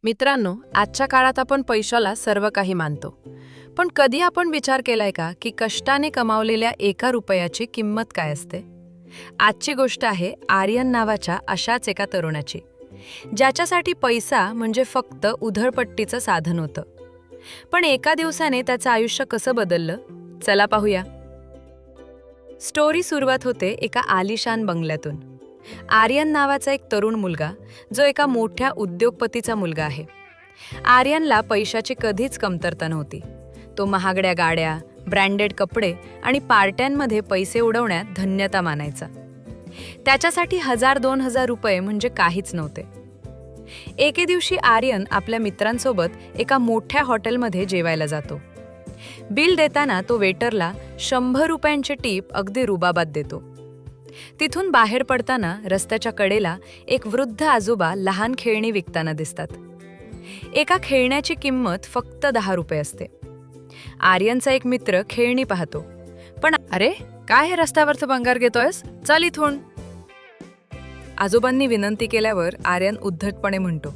मित्रांनो, आजच्या काळात आपण पैशाला सर्व काही मानतो. पण कधी आपण विचार केलाय का की कष्टाने कमावलेल्या एका रुपयाची किंमत काय असते? आजची गोष्ट आहे आर्यन नावाच्या अशाच एका तरुणाची, ज्याच्यासाठी पैसा म्हणजे फक्त उधळपट्टीचं साधन होतं. पण एका दिवसाने त्याचं आयुष्य कसं बदललं, चला पाहूया. स्टोरी सुरुवात होते एका आलिशान बंगल्यातून. आर्यन नावाचा एक तरुण मुलगा, जो एका मोठ्या उद्योगपतीचा मुलगा आहे. आर्यनला पैशाची कधीच कमतरता नव्हती. तो महागड्या गाड्या, ब्रँडेड कपडे आणि पार्ट्यांमध्ये पैसे उडवण्यात धन्यता मानायचा. त्याच्यासाठी 1000-2000 रुपये म्हणजे काहीच नव्हते. एके दिवशी आर्यन आपल्या मित्रांसोबत एका मोठ्या हॉटेलमध्ये जेवायला जातो. बिल देताना तो वेटरला 100 रुपयांचे टीप अगदी रुबाबात देतो. तिथून बाहेर पडताना रस्त्याच्या कडेला एक वृद्ध आजोबा लहान खेळणी विकताना दिसतात. एका खेळण्याची किंमत फक्त 10 रुपये असते. आर्यनचा एक मित्र खेळणी पाहतो, पण अरे काय हे रस्त्यावरचं भंगार घेतोयस, चल इथून. आजोबांनी विनंती केल्यावर आर्यन उद्धटपणे म्हणतो,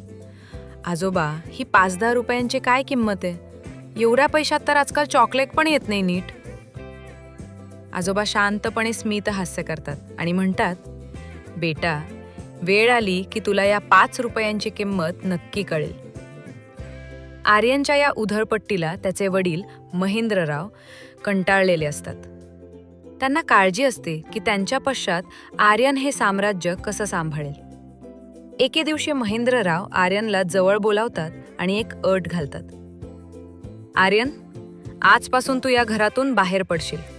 आजोबा, ही 5-10 रुपयांची काय किंमत आहे? एवढ्या पैशात तर आजकाल चॉकलेट पण येत नाही नीट. आजोबा शांतपणे स्मित हास्य करतात आणि म्हणतात, बेटा, वेळ आली की तुला या 5 रुपयांची किंमत नक्की कळेल. आर्यनच्या या उधळपट्टीला त्याचे वडील महेंद्रराव कंटाळलेले असतात. त्यांना काळजी असते की त्यांच्या पश्चात आर्यन हे साम्राज्य कसं सांभाळेल. एके दिवशी महेंद्रराव आर्यनला जवळ बोलावतात आणि एक अट घालतात. आर्यन, आजपासून तू या घरातून बाहेर पडशील.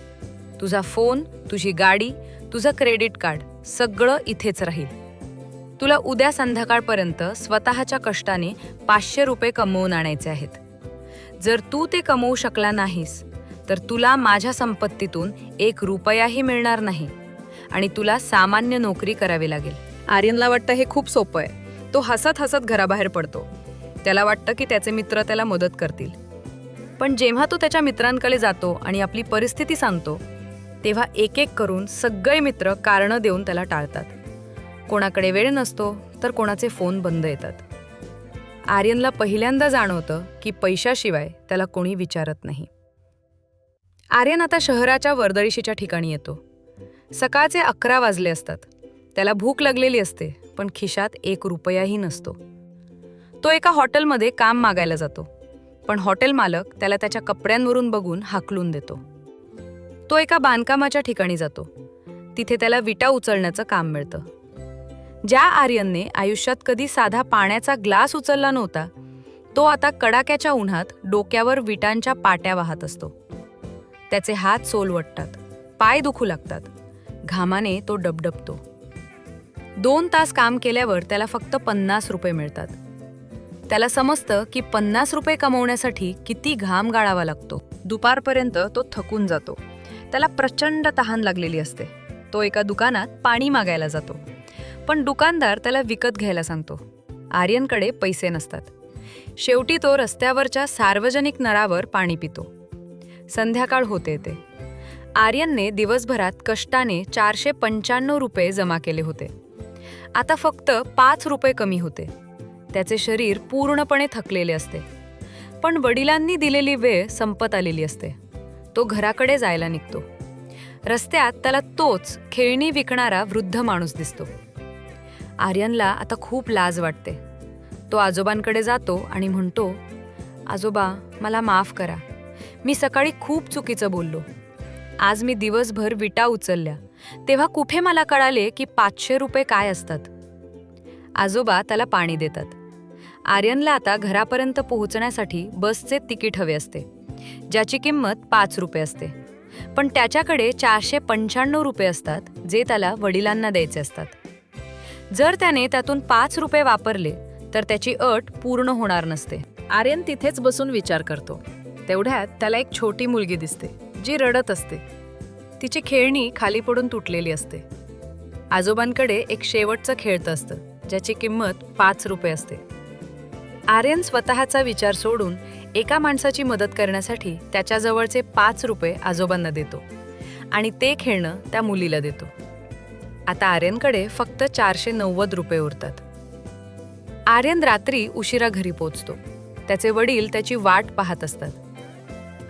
तुझा फोन, तुझी गाडी, तुझं क्रेडिट कार्ड सगळं इथेच राहील. तुला उद्या संध्याकाळपर्यंत स्वतःच्या कष्टाने 500 रुपये कमवून आणायचे आहेत. जर तू ते कमवू शकला नाहीस तर तुला माझ्या संपत्तीतून 1 रुपयाही मिळणार नाही आणि तुला सामान्य नोकरी करावी लागेल. आर्यनला वाटतं हे खूप सोपं आहे. तो हसत हसत घराबाहेर पडतो. त्याला वाटतं की त्याचे मित्र त्याला मदत करतील. पण जेव्हा तो त्याच्या मित्रांकडे जातो आणि आपली परिस्थिती सांगतो, तेव्हा एक एक करून सगळे मित्र कारणं देऊन त्याला टाळतात. कोणाकडे वेळ नसतो तर कोणाचे फोन बंद येतात. आर्यनला पहिल्यांदा जाणवतं की पैशाशिवाय त्याला कोणी विचारत नाही. आर्यन आता शहराच्या वर्दळीशीच्या ठिकाणी येतो. सकाळचे 11 वाजले असतात. त्याला भूक लागलेली असते, पण खिशात 1 रुपयाही नसतो. तो एका हॉटेलमध्ये काम मागायला जातो, पण हॉटेल मालक त्याला त्याच्या कपड्यांवरून बघून हाकलून देतो. तो एका बांधकामाच्या ठिकाणी जातो. तिथे त्याला विटा उचलण्याचं काम मिळतं. ज्या आर्यनने आयुष्यात कधी साधा पाण्याचा ग्लास उचलला नव्हता, तो आता कडाक्याच्या उन्हात डोक्यावर विटांच्या पाट्या वाहत असतो. त्याचे हात सोलवटतात, पाय दुखू लागतात. घामाने तो डबडबतो. 2 तास काम केल्यावर त्याला फक्त 50 रुपये मिळतात. त्याला समजतं की 50 रुपये कमवण्यासाठी किती घाम गाळावा लागतो. दुपारपर्यंत तो थकून जातो. त्याला प्रचंड तहान लागलेली असते. तो एका दुकानात पाणी मागायला जातो, पण दुकानदार त्याला विकत घ्यायला सांगतो. आर्यनकडे पैसे नसतात. शेवटी तो रस्त्यावरच्या सार्वजनिक नळावर पाणी पितो. संध्याकाळ होते येते. आर्यनने दिवसभरात कष्टाने 495 रुपये जमा केले होते. आता फक्त 5 रुपये कमी होते. त्याचे शरीर पूर्णपणे थकलेले असते. पण वडिलांनी दिलेली वेळ संपत आलेली असते. तो घराकडे जायला निघतो. रस्त्यात त्याला तोच खेळणी विकणारा वृद्ध माणूस दिसतो. आर्यनला आता खूप लाज वाटते. तो आजोबांकडे जातो आणि म्हणतो, आजोबा, मला माफ करा. मी सकाळी खूप चुकीचं बोललो. आज मी दिवसभर विटा उचलल्या, तेव्हा कुठे मला कळाले की 500 रुपये काय असतात. आजोबा त्याला पाणी देतात. आर्यनला आता घरापर्यंत पोहोचण्यासाठी बसचे तिकीट हवे असते, ज्याची किंमत 5 रुपये असते. पण त्याच्याकडे 495 रुपये असतात, जे त्याला वडिलांना द्यायचे असतात. जर त्याने त्यातून 5 रुपये वापरले तर त्याची अट पूर्ण होणार नसते. आर्यन तिथेच बसून विचार करतो. तेवढ्यात त्याला एक छोटी मुलगी दिसते, जी रडत असते. तिची खेळणी खाली पडून तुटलेली असते. आजोबांकडे एक शेवटचं खेळतं असतं, ज्याची किंमत 5 रुपये असते. आर्यन स्वतःचा विचार सोडून एका माणसाची मदत करण्यासाठी त्याच्याजवळचे 5 रुपये आजोबांना देतो आणि ते खेळणं त्या मुलीला देतो. आता आर्यनकडे फक्त 490 रुपये उरतात. आर्यन रात्री उशिरा घरी पोचतो. त्याचे वडील त्याची वाट पाहत असतात.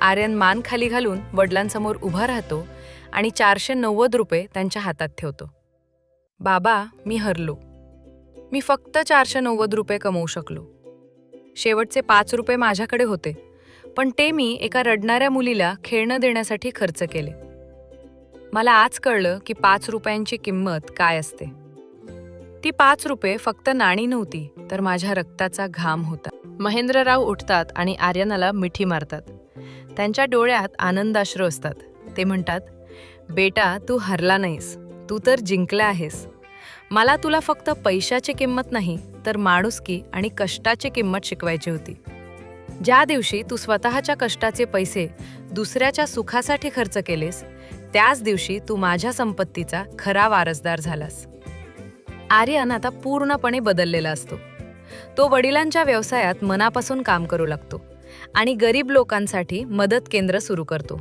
आर्यन मान खाली घालून वडिलांसमोर उभा राहतो आणि 490 रुपये त्यांच्या हातात ठेवतो. बाबा, मी हरलो. मी फक्त 490 रुपये कमवू शकलो. शेवटचे 5 रुपये माझ्याकडे होते, पण ते मी एका रडणाऱ्या मुलीला खेळणं देण्यासाठी खर्च केले. मला आज कळलं की 5 रुपयांची किंमत काय असते. ती 5 रुपये फक्त नाणी नव्हती, तर माझ्या रक्ताचा घाम होता. महेंद्रराव उठतात आणि आर्यनाला मिठी मारतात. त्यांच्या डोळ्यात आनंदाश्रू असतात. ते म्हणतात, बेटा, तू हरला नाहीस, तू तर जिंकला आहेस. मला तुला फक्त पैशाची किंमत नाही, तर माणुसकी आणि कष्टाची किंमत शिकवायची होती. ज्या दिवशी तू स्वतःच्या कष्टाचे पैसे दुसऱ्याच्या सुखासाठी खर्च केलेस, त्याच दिवशी तू माझ्या संपत्तीचा खरा वारसदार झालास. आर्यन आता पूर्णपणे बदललेला असतो. तो वडिलांच्या व्यवसायात मनापासून काम करू लागतो आणि गरीब लोकांसाठी मदत केंद्र सुरू करतो.